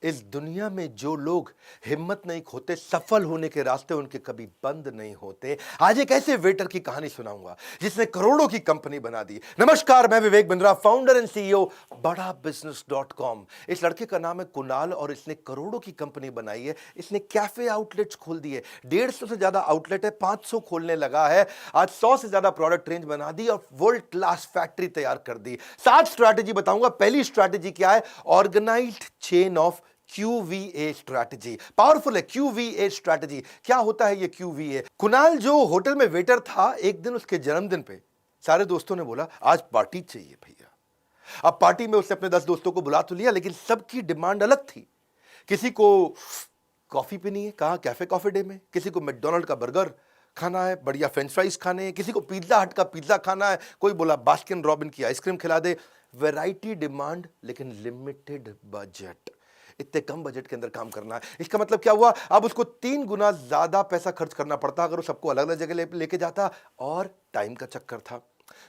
इस दुनिया में जो लोग हिम्मत नहीं खोते, सफल होने के रास्ते उनके कभी बंद नहीं होते। आज एक ऐसे वेटर की कहानी सुनाऊंगा जिसने करोड़ों की कंपनी बना दी। नमस्कार, मैं Vivek Bindra, founder and CEO बड़ा बिजनेस .com। इस लड़के का नाम है कुणाल और इसने करोड़ों की कंपनी बनाई है। इसने कैफे आउटलेट्स खोल दिए, 150 से ज्यादा आउटलेट है, 500 खोलने लगा है। आज 100 से ज्यादा प्रोडक्ट रेंज बना दी और वर्ल्ड क्लास फैक्ट्री तैयार कर दी। 7 स्ट्रैटेजी बताऊंगा। पहली स्ट्रैटेजी क्या है? Organized chain of QVA strategy. Powerful है QVA स्ट्रैटेजी। क्या होता है ये QVA? कुणाल जो होटल में वेटर था, एक दिन उसके जन्मदिन पे सारे दोस्तों ने बोला आज पार्टी चाहिए भैया। अब पार्टी में उसने अपने 10 दोस्तों को बुला तो लिया, लेकिन सबकी डिमांड अलग थी। किसी को कॉफी पीनी है, कहा कैफे कॉफी डे में। किसी को मैकडॉनल्ड का बर्गर खाना है, बढ़िया फ्रेंच फ्राइज खाने हैं। किसी को पिज्जा हट का पिज्जा खाना है। कोई बोला बास्किन रॉबिन की आइसक्रीम खिला दे। वैरायटी डिमांड, लेकिन लिमिटेड बजट। इतने कम बजट के अंदर काम करना है। इसका मतलब क्या हुआ? अब उसको 3 गुना ज्यादा पैसा खर्च करना पड़ता अगर वो सबको अलग अलग जगह लेके जाता, और टाइम का चक्कर था।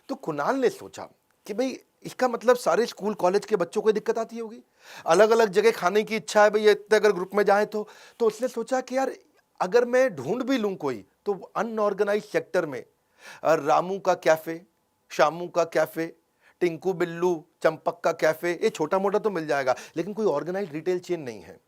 तो कुणाल ने सोचा कि भाई इसका मतलब सारे स्कूल कॉलेज के बच्चों को दिक्कत आती होगी, अलग अलग जगह खाने की इच्छा है भाई, इतने अगर ग्रुप में जाए तो उसने सोचा कि यार अगर मैं ढूंढ भी लूं कोई, तो अनऑर्गेनाइज सेक्टर में रामू का कैफे, शामू का कैफे, टिंकू बिल्लू, चंपक का कैफे, ये छोटा मोटा तो मिल जाएगा, लेकिन कोई ऑर्गेनाइज रिटेल चेन नहीं है।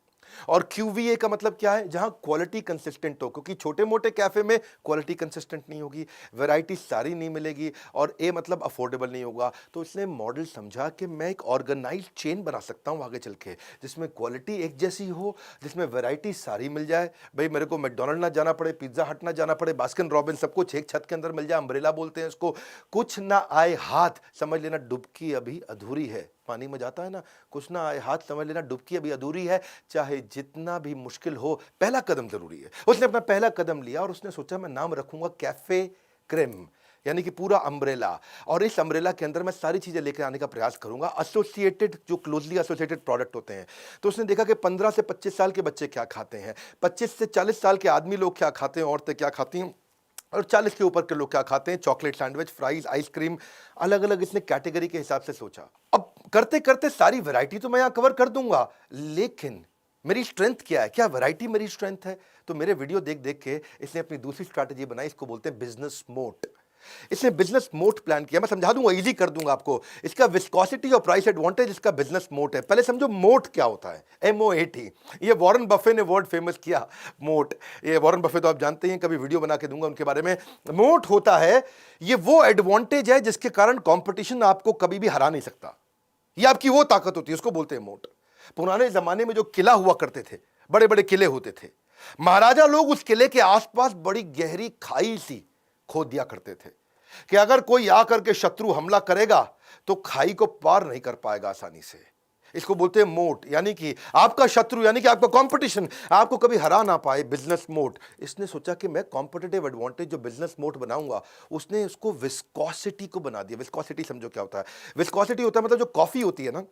और QVA का मतलब क्या है? जहां क्वालिटी कंसिस्टेंट हो, क्योंकि छोटे मोटे कैफे में क्वालिटी कंसिस्टेंट नहीं होगी, वैरायटी सारी नहीं मिलेगी, और ए मतलब अफोर्डेबल नहीं होगा। तो इसने मॉडल समझा कि मैं एक ऑर्गेनाइज चेन बना सकता हूं आगे चल के, जिसमें क्वालिटी एक जैसी हो, जिसमें वैरायटी सारी मिल जाए। भाई मेरे को मैकडॉनल्ड ना जाना पड़े, पिज्जा हट ना जाना पड़े, बास्किन रॉबिन सब कुछ एक छत के अंदर मिल जाए, अम्ब्रेला बोलते हैं इसको। कुछ ना आए हाथ, समझ लेना डुबकी अभी अधूरी है। पानी में जाता है ना, कुछ ना आए हाथ, समझ लेना डुबकी अभी अधूरी है। चाहे जितना भी मुश्किल हो, पहला कदम जरूरी है। उसने अपना पहला कदम लिया और उसने सोचा मैं नाम रखूंगा कैफे क्रेम, यानी कि पूरा अम्ब्रेला। और इस अम्ब्रेला के अंदर मैं सारी चीजें लेकर आने का प्रयास करूंगा, एसोसिएटेड, जो क्लोजली एसोसिएटेड प्रोडक्ट होते हैं। तो उसने देखा कि 15 से 25 साल के बच्चे क्या खाते हैं, 25 से 40 साल के आदमी लोग क्या खाते हैं, औरतें क्या खाती हैं, और 40 के ऊपर के लोग क्या खाते हैं, चॉकलेट सैंडविच, फ्राइज, आइसक्रीम, अलग अलग इसने कैटेगरी के हिसाब से सोचा। अब करते करते सारी वैरायटी तो मैं यहां कवर कर दूंगा, लेकिन मेरी स्ट्रेंथ क्या है? क्या वैरायटी मेरी स्ट्रेंथ है? तो मेरे वीडियो देख देख के इसने अपनी दूसरी स्ट्रैटेजी बनाई, इसको बोलते हैं बिजनेस मोट। इसने बिजनेस मोट प्लान किया, मैं समझा दूंगा, इजी कर दूंगा आपको। इसका विस्कोसिटी और प्राइस एडवांटेज, इसका बिजनेस मोट है। पहले समझो मोट क्या होता है, MOAT। ये वॉरेन बफे ने वर्ड फेमस किया, मोट। ये वॉरेन बफे तो आप जानते हैं, कभी वीडियो बना के दूंगा उनके बारे में। मोट होता है, ये वो एडवांटेज है जिसके कारण कंपटीशन आपको कभी भी हरा नहीं सकता। ये आपकी वो ताकत होती है, उसको बोलते हैं मोट। पुराने जमाने में जो किला हुआ करते थे, बड़े बड़े किले होते थे, महाराजा लोग उस किले के आसपास बड़ी गहरी खाई सी खोद दिया करते थे कि अगर कोई आकर के शत्रु हमला करेगा तो खाई को पार नहीं कर पाएगा आसानी से। इसको बोलते हैं मोट, यानी कि आपका शत्रु, यानी कि आपका कंपटीशन आपको कभी हरा ना पाए, बिजनेस मोट। इसने सोचा कि मैं कॉम्पिटिटिव एडवांटेज जो बिजनेस मोट बनाऊंगा, उसने उसको विस्कोसिटी को बना दिया। विस्कोसिटी समझो क्या होता है? विस्कोसिटी होता है मतलब जो कॉफी होती है ना,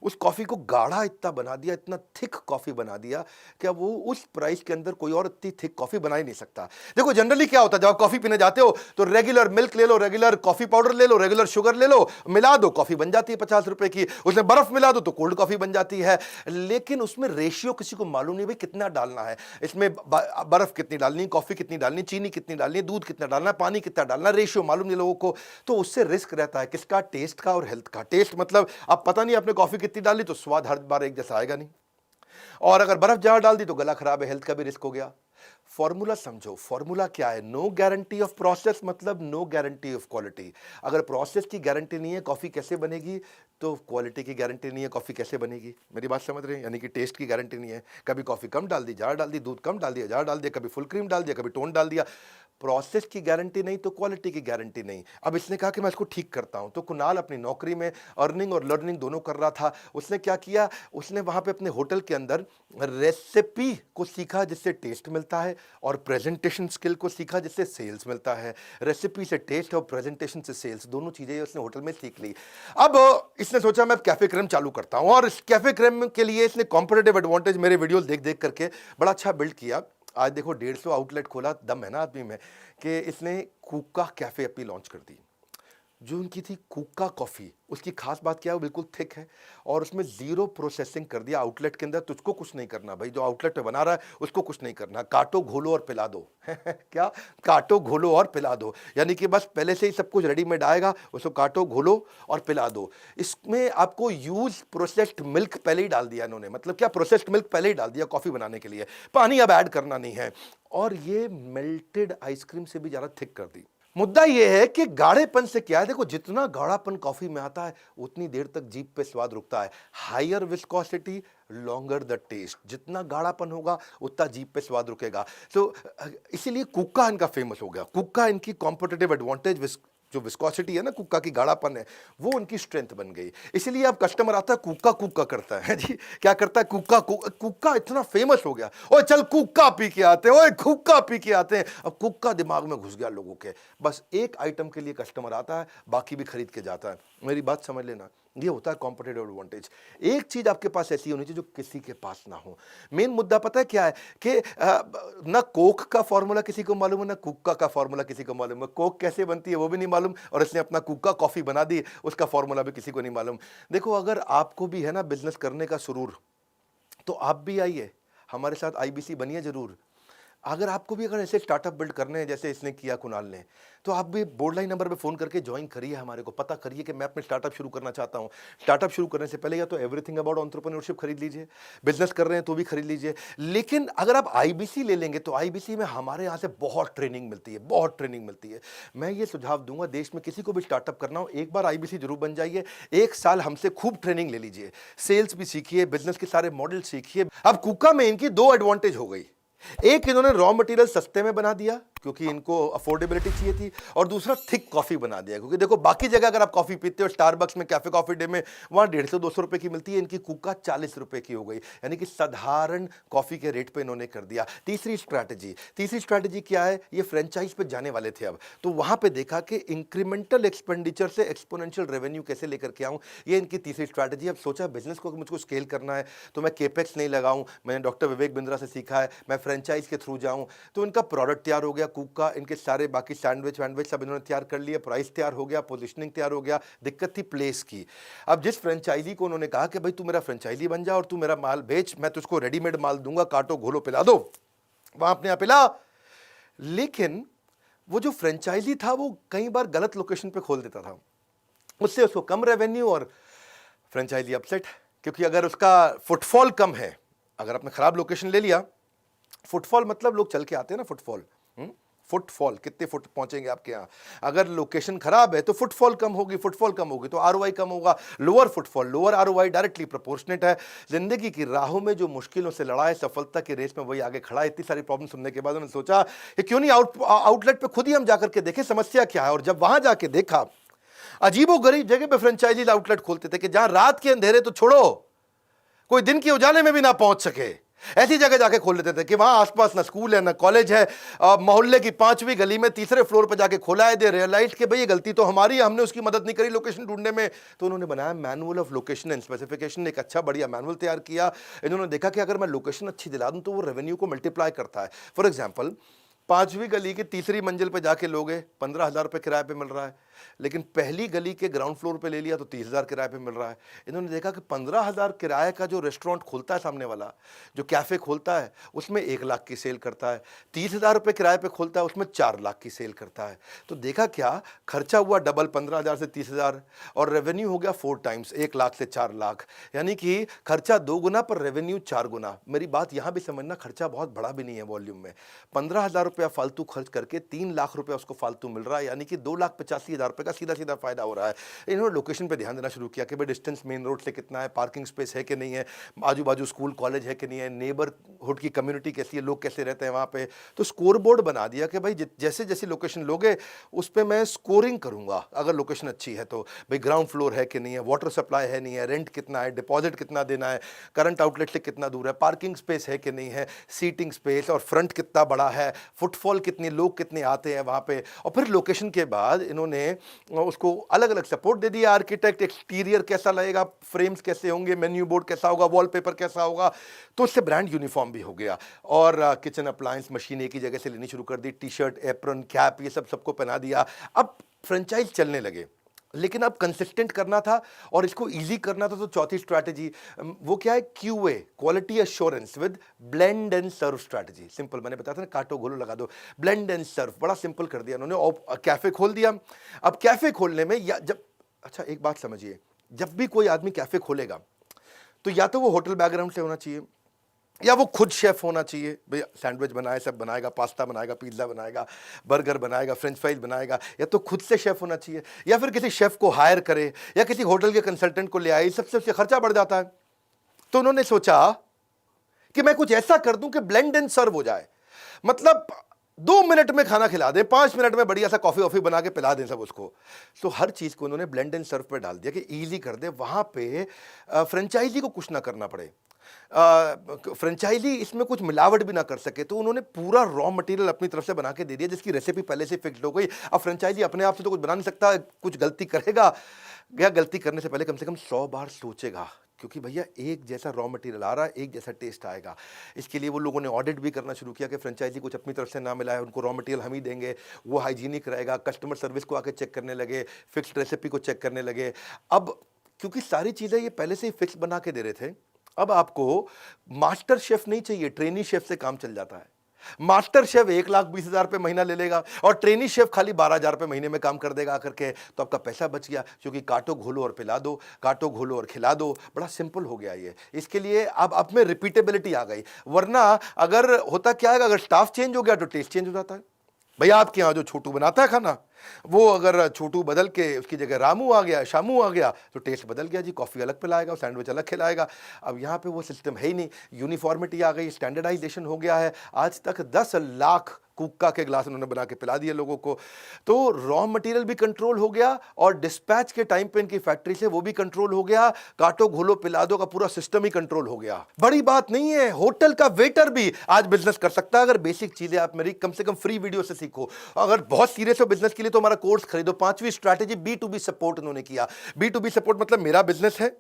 उस कॉफी को गाढ़ा इतना बना दिया, इतना थिक कॉफी बना दिया कि अब वो उस प्राइस के अंदर कोई और इतनी थिक कॉफी बना ही नहीं सकता। देखो जनरली क्या होता है, जब आप कॉफी पीने जाते हो तो रेगुलर मिल्क ले लो, रेगुलर कॉफी पाउडर ले लो, रेगुलर शुगर ले लो, मिला दो, कॉफी बन जाती है 50 रुपए की। उसमें बर्फ मिला दो तो कोल्ड कॉफी बन जाती है। लेकिन उसमें रेशियो किसी को मालूम नहीं भाई कितना डालना है, इसमें बर्फ कितनी डालनी, कॉफी कितनी डालनी, चीनी कितनी डालनी, दूध कितना डालना, पानी कितना डालना, रेशियो मालूम नहीं लोगों को। तो उससे रिस्क रहता है किसका? टेस्ट का और हेल्थ का। टेस्ट मतलब अब पता नहीं आपने कॉफी कितनी डाली तो स्वाद हर बार एक जैसा आएगा नहीं, और अगर बर्फ ज्यादा डाल दी तो गला खराब है, हेल्थ का भी रिस्क हो गया। फॉर्मूला समझो, फॉर्मूला क्या है? नो गारंटी ऑफ प्रोसेस मतलब नो गारंटी ऑफ क्वालिटी। अगर प्रोसेस की गारंटी नहीं है, कॉफी कैसे बनेगी? तो क्वालिटी की गारंटी नहीं है, कॉफी कैसे बनेगी? मेरी बात समझ रहे हैं? यानी कि टेस्ट की गारंटी नहीं है, कभी कॉफी कम डाल दी, ज्यादा डाल दी, दूध कम डाल दिया, ज्यादा डाल दिया, कभी फुल क्रीम डाल दिया, कभी टोन डाल दिया। प्रोसेस की गारंटी नहीं तो क्वालिटी की गारंटी नहीं। अब इसने कहा कि मैं इसको ठीक करता हूं। तो कुणाल अपनी नौकरी में अर्निंग और लर्निंग दोनों कर रहा था। उसने क्या किया? उसने वहां पे अपने होटल के अंदर रेसिपी को सीखा जिससे टेस्ट मिलता है, और प्रेजेंटेशन स्किल को सीखा जिससे सेल्स मिलता है। रेसिपी से टेस्ट और प्रेजेंटेशन से सेल्स, दोनों चीजें उसने होटल में सीख ली। अब इसने सोचा मैं कैफे क्रेम चालू करता हूं, और इस कैफे क्रेम के लिए इसने कॉम्पिटिटिव एडवांटेज मेरे वीडियोस देख देख करके बड़ा अच्छा बिल्ड किया। आज देखो 150 आउटलेट खोला, दम है ना आदमी में, कि इसने कूका कैफे अपनी लॉन्च कर दी। जो उनकी थी कुक्का कॉफ़ी, उसकी खास बात क्या है, वो बिल्कुल थिक है और उसमें ज़ीरो प्रोसेसिंग कर दिया आउटलेट के अंदर। तुझको कुछ नहीं करना भाई, जो आउटलेट पे बना रहा है उसको कुछ नहीं करना, काटो घोलो और पिला दो क्या, काटो घोलो और पिला दो, यानी कि बस पहले से ही सब कुछ रेडीमेड आएगा, उसको काटो घोलो और पिला दो। इसमें आपको यूज प्रोसेस्ड मिल्क पहले ही डाल दिया इन्होंने, मतलब क्या, प्रोसेस्ड मिल्क पहले ही डाल दिया कॉफ़ी बनाने के लिए, पानी अब ऐड करना नहीं है, और ये मेल्टेड आइसक्रीम से भी ज़्यादा थिक कर दी। मुद्दा यह है कि गाढ़ेपन से क्या है, देखो जितना गाढ़ापन कॉफी में आता है उतनी देर तक जीभ पे स्वाद रुकता है। Higher viscosity, longer the taste, जितना गाढ़ापन होगा उतना जीभ पे स्वाद रुकेगा। तो इसीलिए कुक्का इनका फेमस हो गया। कुक्का इनकी कॉम्पिटिटिव एडवांटेज, जो विस्कोसिटी है ना, कुक्का की गाढ़ापन है, वो उनकी स्ट्रेंथ बन गई। इसलिए अब कस्टमर आता है कुक्का कुक्का करता है जी, क्या करता है, कुक्का कुक्का इतना फेमस हो गया, ओए चल कुक्का पी के आते हैं, ओए कुक्का पी के आते हैं। अब कुक्का दिमाग में घुस गया लोगों के, बस एक आइटम के लिए कस्टमर आता है, बाकी भी खरीद के जाता है। मेरी बात समझ लेना, ये होता है कॉम्पिटिटिव एडवांटेज। एक चीज आपके पास ऐसी होनी चाहिए जो किसी के पास ना हो। मेन मुद्दा पता है क्या है कि ना कोक का फॉर्मूला किसी को मालूम है, ना कुक्का का फॉर्मूला किसी को मालूम है। कोक कैसे बनती है वो भी नहीं मालूम, और इसने अपना कुक्का कॉफी बना दी, उसका फॉर्मूला भी किसी को नहीं मालूम। देखो, अगर आपको भी है ना बिजनेस करने का सुरूर, तो आप भी आइए हमारे साथ, आईबीसी बनिए जरूर। अगर आपको भी ऐसे स्टार्टअप बिल्ड करने हैं जैसे इसने किया कुणाल ने, तो आप भी बोर्ड लाइन नंबर पे फ़ोन करके ज्वाइन करिए, हमारे को पता करिए कि मैं अपने स्टार्टअप शुरू करना चाहता हूँ। स्टार्टअप शुरू करने से पहले या तो एवरीथिंग अबाउट एंटरप्रेन्योरशिप खरीद लीजिए, बिजनेस कर रहे हैं तो भी खरीद लीजिए। लेकिन अगर आप आईबीसी ले लेंगे तो आईबीसी में हमारे यहाँ से बहुत ट्रेनिंग मिलती है, बहुत ट्रेनिंग मिलती है। मैं ये सुझाव दूंगा, देश में किसी को भी स्टार्टअप करना हो, एक बार आईबीसी जरूर बन जाइए, 1 साल हमसे खूब ट्रेनिंग ले लीजिए, सेल्स भी सीखिए, बिजनेस के सारे मॉडल सीखिए। अब कुक्का में इनकी 2 एडवांटेज हो गई। एक, इन्होंने रॉ मटेरियल सस्ते में बना दिया क्योंकि इनको अफोर्डेबिलिटी चाहिए थी, और दूसरा थिक कॉफी बना दिया, क्योंकि देखो बाकी जगह अगर आप कॉफी पीते हो, स्टारबक्स में, कैफे कॉफी डे में, वहां 150-200 रुपए की मिलती है, इनकी कुक्का 40 रुपए की हो गई, यानी कि साधारण कॉफी के रेट पे इन्होंने कर दिया। तीसरी स्ट्रैटेजी क्या है, ये फ्रेंचाइज पे जाने वाले थे अब, तो वहां पे देखा कि इंक्रीमेंटल एक्सपेंडिचर से एक्सपोनेंशियल रेवेन्यू कैसे लेकर के आऊं, ये इनकी तीसरी स्ट्रैटेजी। अब सोचा बिजनेस को मुझको स्केल करना है तो मैं केपेक्स नहीं लगाऊं, मैंने डॉक्टर विवेक बिंद्रा से सीखा है, मैं फ्रेंचाइज के थ्रू जाऊं। तो इनका प्रोडक्ट तैयार हो गया कुक्का, इनके सारे बाकी सैंडविच सब इन्होंने तैयार कर लिए, प्राइस तैयार हो गया, पोजीशनिंग तैयार हो गया, दिक्कत थी प्लेस की। अब जिस फ्रेंचाइजी को उन्होंने कहा कि भाई तू मेरा फ्रेंचाइजी बन जा और तू मेरा माल बेच, मैं तुझको रेडीमेड माल दूंगा, काटो घोलो पिला दो, वहां अपने आप पिला। लेकिन वो जो फ्रेंचाइजी था वो कई बार गलत लोकेशन पे खोल देता था, उससे उसको कम रेवेन्यू और फ्रेंचाइजी अपसेट, क्योंकि अगर उसका फुटफॉल कम है, अगर आपने खराब लोकेशन ले लिया, फुटफॉल मतलब लोग चल के आते हैं ना, फुटफॉल कितने फुट पहुंचेंगे आपके यहाँ, अगर लोकेशन खराब है तो फुटफॉल कम होगी तो आरओआई कम होगा, lower footfall lower ROI directly proportionate है। जिंदगी की राहों में जो मुश्किलों से लड़ा है, सफलता की रेस में वही आगे खड़ा है। इतनी सारी प्रॉब्लम सुनने के बाद उन्होंने सोचा कि क्यों नहीं आउटलेट पे खुद ही हम जाकर के देखें समस्या क्या है। और जब वहां जाके देखा, अजीबोगरीब जगह पे फ्रेंचाइजी आउटलेट खोलते थे कि जहां रात के अंधेरे तो छोड़ो, कोई दिन के उजाले में भी ना पहुंच सके, ऐसी जगह जाके खोल लेते थे कि वहां आसपास ना स्कूल है ना कॉलेज है, मोहल्ले की 5वीं गली में 3रे फ्लोर पर जाके खोला है। दे रियलाइज कि भाई ये गलती तो हमारी है, हमने उसकी मदद नहीं करी लोकेशन ढूंढने में। तो उन्होंने बनाया manual of location and specification, एक अच्छा बढ़िया मैनुअल तैयार किया। इन्होंने देखा कि अगर मैं लोकेशन अच्छी दिला दूं तो वो रेवेन्यू को मल्टीप्लाई करता है। फॉर एग्जाम्पल, 5वीं गली की 3री मंजिल पे जाके लोगे, 15,000 रुपये किराए पे मिल रहा है, लेकिन पहली गली के ग्राउंड फ्लोर पे ले लिया तो 30,000 किराए पे मिल रहा है। इन्होंने देखा कि 15,000 किराए का जो रेस्टोरेंट खोलता है सामने वाला, जो कैफे खोलता है, उसमें 1 लाख की सेल करता है, 30,000 रुपये किराए पे खोलता है, उसमें 4 लाख की सेल करता है। तो देखा क्या, खर्चा हुआ डबल, 15,000 से 30,000, और रेवेन्यू हो गया 4 टाइम्स, 1 लाख से 4 लाख, यानी कि खर्चा 2 गुना पर रेवेन्यू 4 गुना। मेरी बात यहां भी समझना, खर्चा बहुत बड़ा भी नहीं है वॉल्यूम में। 15,000 रुपया फालतू खर्च करके 3 लाख रुपया उसको फालतू मिल रहा है, यानी कि 2,85,000 रुपये का सीधा सीधा फायदा हो रहा है। इन्होंने लोकेशन पे ध्यान देना शुरू किया कि भाई डिस्टेंस मेन रोड से कितना है, पार्किंग स्पेस है कि नहीं है, आजू बाजू स्कूल कॉलेज है कि नहीं है, नेबरहुड की कम्युनिटी कैसी है, लोग कैसे रहते हैं वहाँ पे। तो स्कोर बोर्ड बना दिया कि भाई जैसे जैसी लोकेशन लोगे उस पर मैं स्कोरिंग करूंगा। अगर लोकेशन अच्छी है तो भाई ग्राउंड फ्लोर है कि नहीं है, वाटर सप्लाई है नहीं है, रेंट कितना है, डिपॉजिट कितना देना है, करंट आउटलेट से कितना दूर है, पार्किंग स्पेस है कि नहीं है, सीटिंग स्पेस और फ्रंट कितना बड़ा है, फुटफॉल कितने, लोग कितने आते हैं वहाँ पे। और फिर लोकेशन के बाद इन्होंने उसको अलग अलग सपोर्ट दे दिया, आर्किटेक्ट, एक्सटीरियर कैसा लगेगा, फ्रेम्स कैसे होंगे, मेन्यू बोर्ड कैसा होगा, वॉलपेपर कैसा होगा। तो उससे ब्रांड यूनिफॉर्म भी हो गया। और किचन अप्लायंस मशीन एक ही जगह से लेनी शुरू कर दी, टी शर्ट, एप्रन, कैप, ये सब सबको पहना दिया। अब फ्रेंचाइज चलने लगे। लेकिन अब कंसिस्टेंट करना था और इसको इजी करना था, तो चौथी स्ट्रैटेजी वो क्या है, QA, quality assurance with blend and serve strategy. Simple, मैंने बताया था ना, काटो घोलो लगा दो, ब्लेंड एंड सर्व, बड़ा सिंपल कर दिया उन्होंने और कैफे खोल दिया। अब कैफे खोलने में या जब, अच्छा एक बात समझिए, जब भी कोई आदमी कैफे खोलेगा तो या तो वो होटल बैकग्राउंड से होना चाहिए या वो खुद शेफ होना चाहिए, भाई सैंडविच बनाए, सब बनाएगा, पास्ता बनाएगा, पिज्ज़ा बनाएगा, बर्गर बनाएगा, फ्रेंच फ्राइज बनाएगा, या तो खुद से शेफ होना चाहिए या फिर किसी शेफ को हायर करे या किसी होटल के कंसल्टेंट को ले आए, सबसे उससे खर्चा बढ़ जाता है। तो उन्होंने सोचा कि मैं कुछ ऐसा कर दूं कि ब्लेंड एंड सर्व हो जाए, मतलब 2 मिनट में खाना खिला दें, 5 मिनट में बढ़िया सा कॉफी वॉफी बना के पिला दें सब उसको। तो हर चीज को उन्होंने ब्लेंड एंड सर्व पे डाल दिया कि इजी कर दे, वहां पे फ्रेंचाइजी को कुछ ना करना पड़े, फ्रेंचाइजी इसमें कुछ मिलावट भी ना कर सके। तो उन्होंने पूरा रॉ मटेरियल अपनी तरफ से बना के दे दिया, जिसकी रेसिपी पहले से फिक्स्ड हो गई। अब फ्रेंचाइजी अपने आप से तो कुछ बना नहीं सकता, कुछ गलती करेगा, या गलती करने से पहले कम से कम 100 बार सोचेगा, क्योंकि भैया एक जैसा रॉ मटेरियल आ रहा है, एक जैसा टेस्ट आएगा। इसके लिए वो लोगों ने ऑडिट भी करना शुरू किया कि फ्रेंचाइजी कुछ अपनी तरफ से ना मिला है, उनको रॉ मटेरियल हम ही देंगे, वो हाइजीनिक रहेगा। कस्टमर सर्विस को आके चेक करने लगे, फिक्स्ड रेसिपी को चेक करने लगे। अब क्योंकि सारी चीज़ें ये पहले से ही फिक्स बना के दे रहे थे, अब आपको मास्टर शेफ नहीं चाहिए, ट्रेनी शेफ से काम चल जाता है। मास्टर शेफ 1,20,000 रुपये महीना ले लेगा और ट्रेनी शेफ खाली 12,000 रुपये महीने में काम कर देगा आकर के, तो आपका पैसा बच गया, क्योंकि काटो घोलो और पिला दो, काटो घोलो और खिला दो, बड़ा सिंपल हो गया ये। इसके लिए अब आप में रिपीटेबिलिटी आ गई, वरना अगर होता क्या है, अगर स्टाफ चेंज हो गया तो टेस्ट चेंज हो जाता है। भैया आपके यहाँ जो छोटू बनाता है खाना, वो अगर छोटू बदल के उसकी जगह रामू आ गया, शामू आ गया, तो टेस्ट बदल गया जी, कॉफ़ी अलग पिलाएगा, सैंडविच अलग खिलाएगा। अब यहाँ पे वो सिस्टम है ही नहीं, यूनिफॉर्मिटी आ गई, स्टैंडर्डाइजेशन हो गया है। आज तक 10 लाख कुक्का के ग्लास उन्होंने बना के पिला दिए लोगों को। तो रॉ मटेरियल भी कंट्रोल हो गया और डिस्पैच के टाइम पे इनकी फैक्ट्री से वो भी कंट्रोल हो गया, काटो घोलो पिला दो का पूरा सिस्टम ही कंट्रोल हो गया। बड़ी बात नहीं है, होटल का वेटर भी आज बिजनेस कर सकता है, अगर बेसिक चीजें आप मेरी कम से कम फ्री वीडियो से सीखो। अगर बहुत सीरियस हो बिजनेस के लिए तो हमारा कोर्स खरीदो। 5वीं स्ट्रैटेजी B2B सपोर्ट उन्होंने किया। B2B सपोर्ट मतलब मेरा बिजनेस है,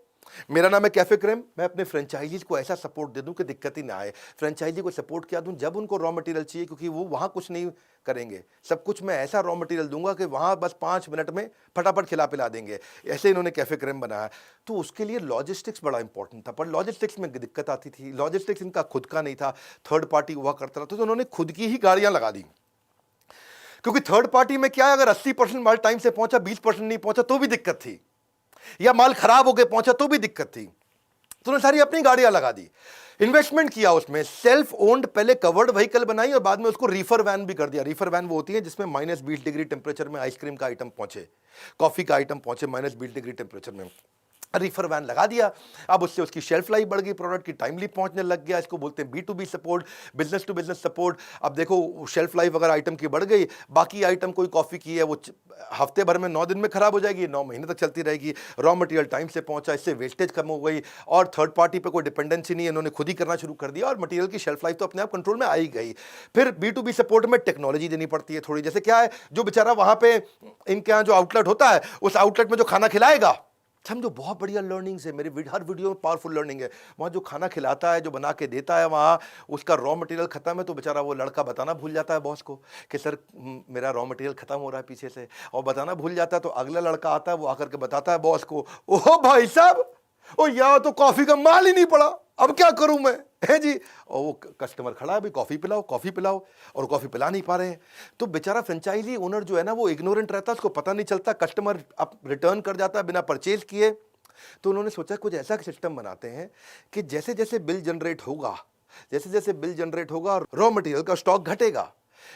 मेरा नाम है कैफे क्रेम, मैं अपने फ्रेंचाइजीज को ऐसा सपोर्ट दे दूं कि दिक्कत ही ना आए। फ्रेंचाइजी को सपोर्ट क्या दूं, जब उनको रॉ मटेरियल चाहिए, क्योंकि वो वहां कुछ नहीं करेंगे, सब कुछ मैं ऐसा रॉ मटेरियल दूंगा कि वहां बस 5 मिनट में फटाफट खिला पिला देंगे। ऐसे इन्होंने कैफे क्रेम बनाया। तो उसके लिए लॉजिस्टिक्स बड़ा इंपॉर्टेंट था, पर लॉजिस्टिक्स में दिक्कत आती थी, लॉजिस्टिक्स इनका खुद का नहीं था, थर्ड पार्टी हुआ करता था। तो उन्होंने खुद की ही गाड़ियां लगा दी, क्योंकि थर्ड पार्टी में क्या है, अगर 80% माल टाइम से पहुंचा, 20% नहीं पहुंचा तो भी दिक्कत थी, या माल खराब होकर पहुंचा तो भी दिक्कत थी। तो उन्होंने सारी अपनी गाड़ियां लगा दी, इन्वेस्टमेंट किया उसमें, सेल्फ ओन्ड पहले कवर्ड व्हीकल बनाई और बाद में उसको रीफर वैन भी कर दिया। रीफर वैन वो होती है जिसमें -20 डिग्री टेम्परेचर में आइसक्रीम का आइटम पहुंचे, कॉफी का आइटम पहुंचे -20 डिग्री टेम्परेचर में, रीफर वैन लगा दिया। अब उससे उसकी शेल्फ लाइफ बढ़ गई, प्रोडक्ट की टाइमली पहुंचने लग गया। इसको बोलते हैं B2B support, business to business support. अब देखो शेल्फ लाइफ अगर आइटम की बढ़ गई, बाकी आइटम कोई कॉफी की है वो हफ्ते भर में 9 दिन में खराब हो जाएगी, 9 महीने तक चलती रहेगी। रॉ मटेरियल टाइम से पहुंचा, इससे वेस्टेज कम हो गई और थर्ड पार्टी पे कोई डिपेंडेंसी नहीं है, इन्होंने खुद ही करना शुरू कर दिया और मटेरियल की शेल्फ लाइफ तो अपने आप कंट्रोल में आई गई। फिर B2B सपोर्ट में टेक्नोलॉजी देनी पड़ती है थोड़ी, जैसे क्या है, जो बेचारा वहां पे इनके यहाँ जो आउटलेट होता है, उस आउटलेट में जो खाना खिलाएगा, समझो बहुत बढ़िया लर्निंग्स है, मेरे हर वीडियो में पावरफुल लर्निंग है। वहाँ जो खाना खिलाता है, जो बना के देता है, वहाँ उसका रॉ मटेरियल खत्म है तो बेचारा वो लड़का बताना भूल जाता है बॉस को कि सर मेरा रॉ मटेरियल खत्म हो रहा है पीछे से, और बताना भूल जाता है तो अगला लड़का आता है, वो आकर के बताता है बॉस को, ओह भाई साहब, ओ यार तो कॉफी का माल ही नहीं पड़ा, अब क्या करूं मैं, है जी। और वो कस्टमर खड़ा है, भाई कॉफी पिलाओ कॉफी पिलाओ, और कॉफी पिला नहीं पा रहे हैं। तो बेचारा फ्रेंचाइजी ओनर जो है ना, वो इग्नोरेंट रहता है, उसको पता नहीं चलता, कस्टमर अब रिटर्न कर जाता है बिना परचेज किए। तो उन्होंने सोचा कुछ ऐसा सिस्टम बनाते हैं कि जैसे जैसे बिल जनरेट होगा, जैसे जैसे बिल जनरेट होगा, रॉ मटेरियल का स्टॉक घटेगा,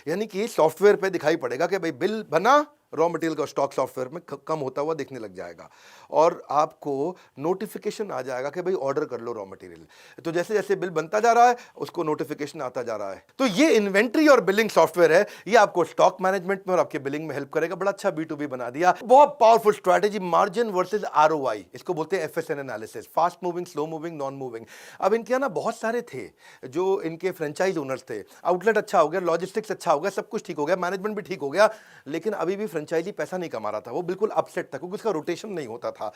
यानी कि सॉफ्टवेयर पे दिखाई पड़ेगा कि भाई बिल बना, रॉ मटेरियल का स्टॉक सॉफ्टवेयर में कम होता हुआ दिखने लग जाएगा और आपको नोटिफिकेशन आ जाएगा कि भाई ऑर्डर कर लो रॉ मटेरियल। तो जैसे जैसे बिल बनता जा रहा है उसको नोटिफिकेशन आता जा रहा है। तो ये इन्वेंट्री और बिलिंग सॉफ्टवेयर है, ये आपको स्टॉक मैनेजमेंट में और आपके बिलिंग में हेल्प करेगा। बड़ा अच्छा B2B बना दिया, बहुत powerful strategy, margin versus ROI, इसको बोलते हैं FSN analysis, fast moving, slow moving, non moving. अब इनके यहाँ ना बहुत सारे थे जो इनके फ्रेंचाइज ओनर्स थे, आउटलेट अच्छा हो गया, लॉजिस्टिक्स अच्छा हो गया, सब कुछ ठीक हो गया, मैनेजमेंट भी ठीक हो गया, लेकिन अभी भी फ्रेंचाइजी पैसा नहीं कमा रहा था, वो बिल्कुल अपसेट था क्योंकि उसका रोटेशन नहीं होता था।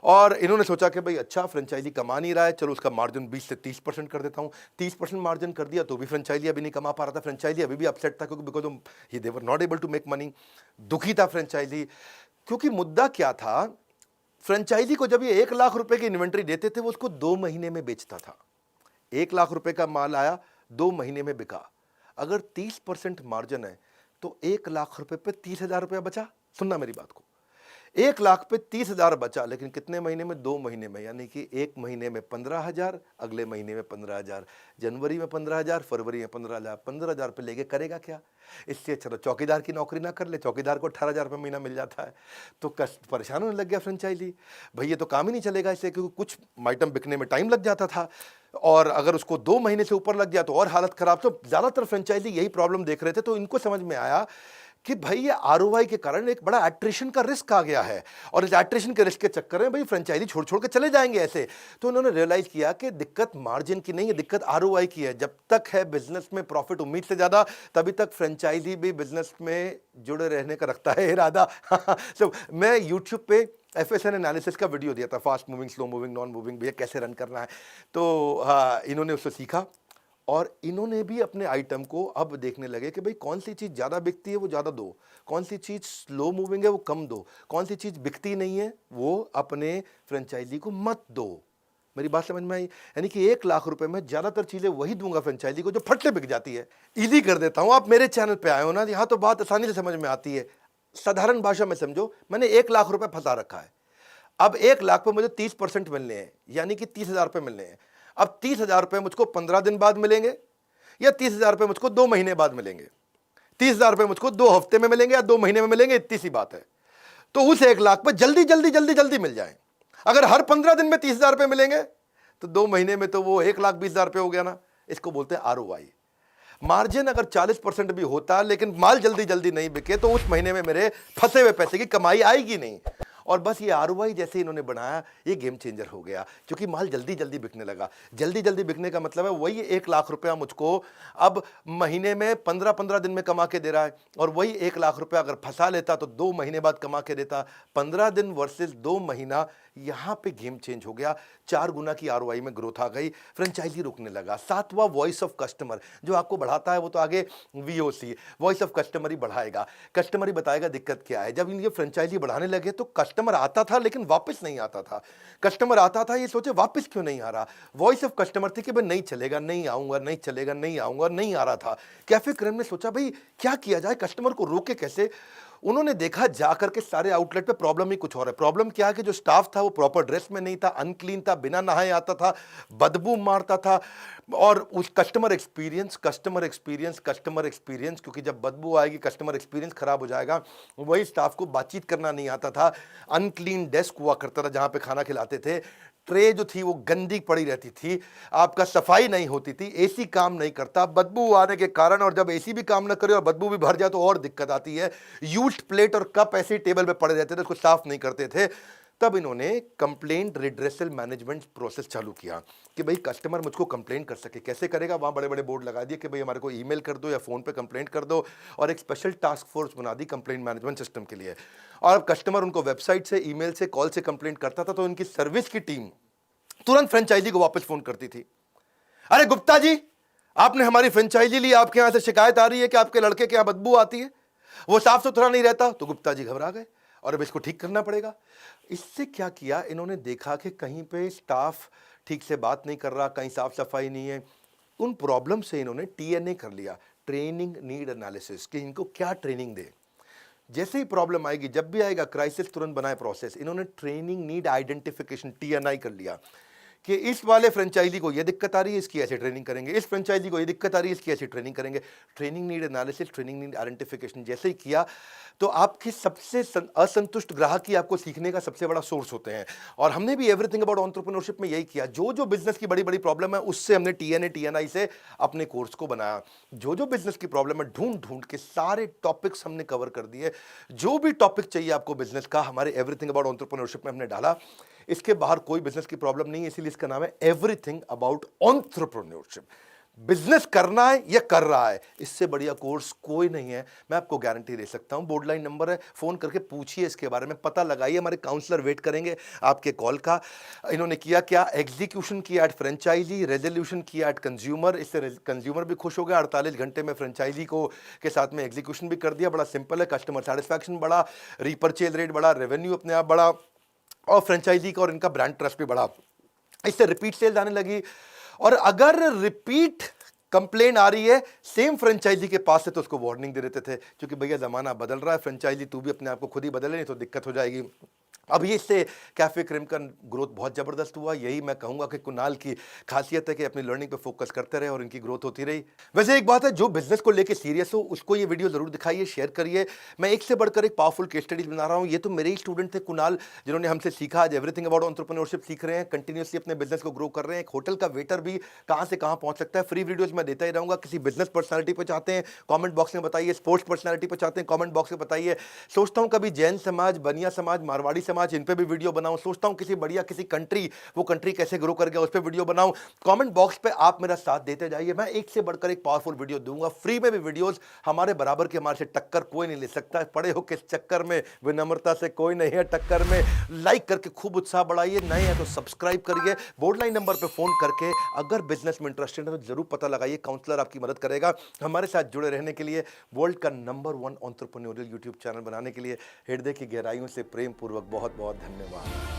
और इन्होंने सोचा कि भाई अच्छा फ्रेंचाइजी कमा नहीं रहा है, चलो उसका मार्जिन 20 से 30% कर देता हूं। 30% मार्जिन कर दिया तो भी फ्रेंचाइजी अभी नहीं कमा पा रहा था, फ्रेंचाइजी अभी भी अपसेट था क्योंकि because they were not able to make money, दुखी था फ्रेंचाइजी। क्योंकि मुद्दा क्या था, फ्रेंचाइजी को जब ये 1 लाख रुपए की इन्वेंट्री देते थे वो उसको 2 महीने में बेचता था। 1 लाख रुपए का माल आया, 2 महीने में बिका। अगर 30% मार्जिन है तो 1 लाख रुपए पे 30,000 रुपया बचा। सुनना मेरी बात को, 1 लाख पे 30,000 बचा, लेकिन कितने महीने में? 2 महीने में। यानी कि 1 महीने में 15,000, अगले महीने में 15,000, जनवरी में 15,000, फरवरी में 15,000। 15,000 पे लेके करेगा क्या? इससे अच्छा तो चौकीदार की नौकरी ना कर ले, चौकीदार को 18,000 रुपये महीना मिल जाता है। तो परेशान होने लग गया फ्रेंचाइजी, भाई ये तो काम ही नहीं चलेगा इससे, क्योंकि कुछ आइटम बिकने में टाइम लग जाता था, और अगर उसको 2 महीने से ऊपर लग गया तो और हालत खराब। तो ज़्यादातर फ्रेंचाइजी यही प्रॉब्लम देख रहे थे। तो इनको समझ में आया कि भाई ये आरओआई के कारण एक बड़ा एट्रिशन का रिस्क आ गया है, और इस एट्रिशन के रिस्क के चक्कर में भाई फ्रेंचाइजी छोड़ छोड़ के चले जाएंगे ऐसे। तो उन्होंने रियलाइज किया कि दिक्कत मार्जिन की नहीं है, दिक्कत आरओआई की है। जब तक है बिजनेस में प्रॉफिट उम्मीद से ज्यादा, तभी तक फ्रेंचाइजी भी बिजनेस में जुड़े रहने का रखता है इरादा। तो मैं यूट्यूब पे FSN एनालिसिस का वीडियो दिया था, fast moving, slow moving, non moving, भैया कैसे रन करना है। तो हाँ, इन्होंने उससे सीखा, और इन्होंने भी अपने आइटम को अब देखने लगे कि भाई कौन सी चीज़ ज़्यादा बिकती है वो ज़्यादा दो, कौन सी चीज़ स्लो मूविंग है वो कम दो, कौन सी चीज़ बिकती नहीं है वो अपने फ्रेंचाइजी को मत दो। मेरी बात समझ में आई? यानी कि 1 लाख रुपए में ज़्यादातर चीज़ें वही दूंगा फ्रेंचाइजी को जो फट से बिक जाती है। ईजी कर देता हूँ, आप मेरे चैनल पर आए हो ना, यहाँ तो बात आसानी से समझ में आती है। साधारण भाषा में समझो, मैंने 1 लाख रुपये फंसा रखा है। अब 1 लाख पे मुझे 30% मिलने हैं, यानी कि 30,000 रुपये मिलने हैं। अब 30,000 रुपये मुझको 15 दिन बाद मिलेंगे, या 30,000 रुपये मुझको 2 महीने बाद मिलेंगे। 30,000 रुपये मुझको 2 हफ्ते में मिलेंगे या 2 महीने में मिलेंगे, इतनी सी बात है। तो उस 1 लाख पर जल्दी जल्दी जल्दी जल्दी मिल जाए। अगर हर 15 दिन में 30,000 रुपये मिलेंगे तो 2 महीने में तो वो 1,20,000 रुपये हो गया ना। इसको बोलते हैं आरओआई। मार्जिन अगर 40% भी होता, लेकिन माल जल्दी जल्दी नहीं बिके, तो उस महीने में मेरे फंसे हुए पैसे की कमाई आएगी नहीं। और बस ये आरओआई जैसे इन्होंने बनाया, ये गेम चेंजर हो गया, क्योंकि माल जल्दी जल्दी बिकने लगा। जल्दी जल्दी बिकने का मतलब है वही 1 लाख रुपया मुझको अब महीने में 15-15 दिन में कमा के दे रहा है, और वही 1 लाख रुपया अगर फंसा लेता तो 2 महीने बाद कमा के देता। 15 दिन वर्सेस 2 महीना, यहां पे गेम चेंज हो गया। 4 गुना की आरओआई में ग्रोथ आ गई, फ्रेंचाइजी रुकने लगा। 7वां वॉइस ऑफ कस्टमर जो आपको बढ़ाता है, वो तो आगे VOC वॉइस ऑफ कस्टमर ही बढ़ाएगा। कस्टमर ही बताएगा दिक्कत क्या है। जब ये फ्रेंचाइजी बढ़ाने लगे तो कस्टमर आता था लेकिन वापस नहीं आता था। कस्टमर आता था, ये सोचे वापस क्यों नहीं आ रहा। वॉइस ऑफ कस्टमर थी कि भाई नहीं चलेगा, नहीं आऊंगा, नहीं चलेगा, नहीं आऊंगा, नहीं आ रहा था। कैफे क्रेम ने सोचा भाई क्या किया जाए, कस्टमर को रोके कैसे। उन्होंने देखा जाकर के सारे आउटलेट पे प्रॉब्लम ही कुछ और है। प्रॉब्लम क्या है कि जो स्टाफ था वो प्रॉपर ड्रेस में नहीं था, अनक्लीन था, बिना नहाए आता था, बदबू मारता था। और उस कस्टमर एक्सपीरियंस, क्योंकि जब बदबू आएगी कस्टमर एक्सपीरियंस खराब हो जाएगा। वही स्टाफ को बातचीत करना नहीं आता था, अनक्लीन डेस्क हुआ करता था जहां पे खाना खिलाते थे, ट्रे जो थी वो गंदी पड़ी रहती थी, आपका सफाई नहीं होती थी, एसी काम नहीं करता बदबू आने के कारण। और जब एसी भी काम ना करे और बदबू भी भर जाए तो और दिक्कत आती है। यूज्ड प्लेट और कप ऐसे ही टेबल पे पड़े रहते थे, उसको साफ नहीं करते थे। तब इन्होंने कंप्लेंट रिड्रेसल मैनेजमेंट प्रोसेस चालू किया कि भाई कस्टमर मुझको कंप्लेंट कर सके। कैसे करेगा, वहां बड़े बड़े बोर्ड लगा दिए कि भाई हमारे को ईमेल कर दो या फोन पे कंप्लेंट कर दो, और एक स्पेशल टास्क फोर्स बना दी कंप्लेंट मैनेजमेंट सिस्टम के लिए। और अब कस्टमर उनको वेबसाइट से, ईमेल से, कॉल से कंप्लेंट करता था तो उनकी सर्विस की टीम तुरंत फ्रेंचाइजी को वापस फोन करती थी। अरे गुप्ता जी, आपने हमारी फ्रेंचाइजी ली, आपके यहां से शिकायत आ रही है कि आपके लड़के के यहां बदबू आती है, वो साफ सुथरा नहीं रहता। तो गुप्ता जी घबरा गए और अब इसको ठीक करना पड़ेगा। इससे क्या किया, इन्होंने देखा कि कहीं पे स्टाफ ठीक से बात नहीं कर रहा, कहीं साफ सफाई नहीं है। उन प्रॉब्लम से इन्होंने TNA कर लिया, ट्रेनिंग नीड एनालिसिस, कि इनको क्या ट्रेनिंग दे। जैसे ही प्रॉब्लम आएगी, जब भी आएगा क्राइसिस, तुरंत बनाए प्रोसेस। इन्होंने ट्रेनिंग नीड आइडेंटिफिकेशन TNI कर लिया कि इस वाले फ्रेंचाइजी को ये दिक्कत आ रही है, इसकी ऐसे ट्रेनिंग करेंगे, इस फ्रेंचाइजी को ये दिक्कत आ रही है, इसकी ऐसे ट्रेनिंग करेंगे। Training need analysis, training need identification जैसे ही किया तो आपके सबसे असंतुष्ट ग्राहक ही आपको सीखने का सबसे बड़ा सोर्स होते हैं। और हमने भी एवरीथिंग अबाउट एंटरप्रेन्योरशिप में यही किया। जो जो बिजनेस की बड़ी बड़ी प्रॉब्लम है उससे हमने TNA TNI से अपने कोर्स को बनाया। जो जो बिजनेस की प्रॉब्लम है ढूंढ ढूंढ के सारे टॉपिक्स हमने कवर कर दिए। जो भी टॉपिक चाहिए आपको बिजनेस का, हमारे एवरीथिंग अबाउट एंटरप्रेन्योरशिप में हमने डाला। इसके बाहर कोई बिजनेस की प्रॉब्लम नहीं है, इसीलिए इसका नाम है एवरीथिंग अबाउट एंटरप्रेन्योरशिप। बिजनेस करना है या कर रहा है, इससे बढ़िया कोर्स कोई नहीं है, मैं आपको गारंटी दे सकता हूं। बोर्ड लाइन नंबर है, फोन करके पूछिए इसके बारे में, पता लगाइए, हमारे काउंसलर वेट करेंगे आपके कॉल का। इन्होंने किया क्या, एग्जीक्यूशन किया एट फ्रेंचाइजी, रेजोल्यूशन किया एट कंज्यूमर, इससे कंज्यूमर भी खुश हो गया, 48 घंटे में फ्रेंचाइजी को के साथ में एग्जीक्यूशन भी कर दिया। बड़ा सिंपल है, कस्टमर सेटिस्फैक्शन बढ़ा, रीपर्चेज रेट बढ़ा, रेवेन्यू अपने आप बढ़ा, और फ्रेंचाइजी का और इनका ब्रांड ट्रस्ट भी बढ़ा, इससे रिपीट सेल्स आने लगी। और अगर रिपीट कंप्लेन आ रही है सेम फ्रेंचाइजी के पास से, तो उसको वार्निंग दे देते थे, क्योंकि भैया जमाना बदल रहा है, फ्रेंचाइजी तू भी अपने आप को खुद ही बदले, नहीं तो दिक्कत हो जाएगी। अब ये इससे कैफे क्रीम का ग्रोथ बहुत ज़बरदस्त हुआ। यही मैं कहूँगा कि कुणाल की खासियत है कि अपनी लर्निंग पे फोकस करते रहे और इनकी ग्रोथ होती रही। वैसे एक बात है, जो बिजनेस को लेके सीरियस हो उसको ये वीडियो जरूर दिखाइए, शेयर करिए। मैं एक से बढ़कर एक पावरफुल केस स्टडीज बना रहा हूँ। ये तो मेरे ही स्टूडेंट थे कुणाल, जिन्होंने हमसे सीखा, आज एवरीथिंग अबाउट एंटरप्रेन्योरशिप सीख रहे हैं, कंटिन्यूसली अपने बिजनेस को ग्रो कर रहे हैं। एक होटल का वेटर भी कहाँ से कहाँ पहुंच सकता है। फ्री वीडियोज मैं देता ही रहूंगा। किसी बिजनेस पर्सनैलिटी पर चाहते हैं, कॉमेंट बॉक्स में बताइए। स्पोर्ट्स पर्सनैलिटी पर चाहते हैं, कॉमेंट बॉक्स में बताइए। सोचता हूँ कभी जैन समाज, बनिया समाज, मारवाड़ी समाज, इन पर भी वीडियो बनाऊं। सोचता हूं किसी बढ़िया किसी कंट्री, वो कंट्री कैसे ग्रो कर गया, उस पर वीडियो बनाऊं। कमेंट बॉक्स पे आप मेरा साथ देते जाइए, मैं एक से बढ़कर एक पावरफुल वीडियो दूंगा। फ्री में भी वीडियोस, हमारे बराबर के, हमारे से टक्कर कोई नहीं ले सकता। पड़े हो किस चक्कर में, विनम्रता से कोई नहीं है टक्कर में। लाइक करके खूब उत्साह बढ़ाइए, नए हैं तो सब्सक्राइब करिए। बोर्ड लाइन नंबर पर फोन करके अगर बिजनेस में इंटरेस्टेड है तो जरूर पता लगाइए, काउंसलर आपकी मदद करेगा। हमारे साथ जुड़े रहने के लिए, वर्ल्ड का नंबर 1 एंटरप्रेन्योरियल यूट्यूब चैनल बनाने के लिए हृदय की गहराइयों से प्रेम पूर्वक बहुत बहुत धन्यवाद।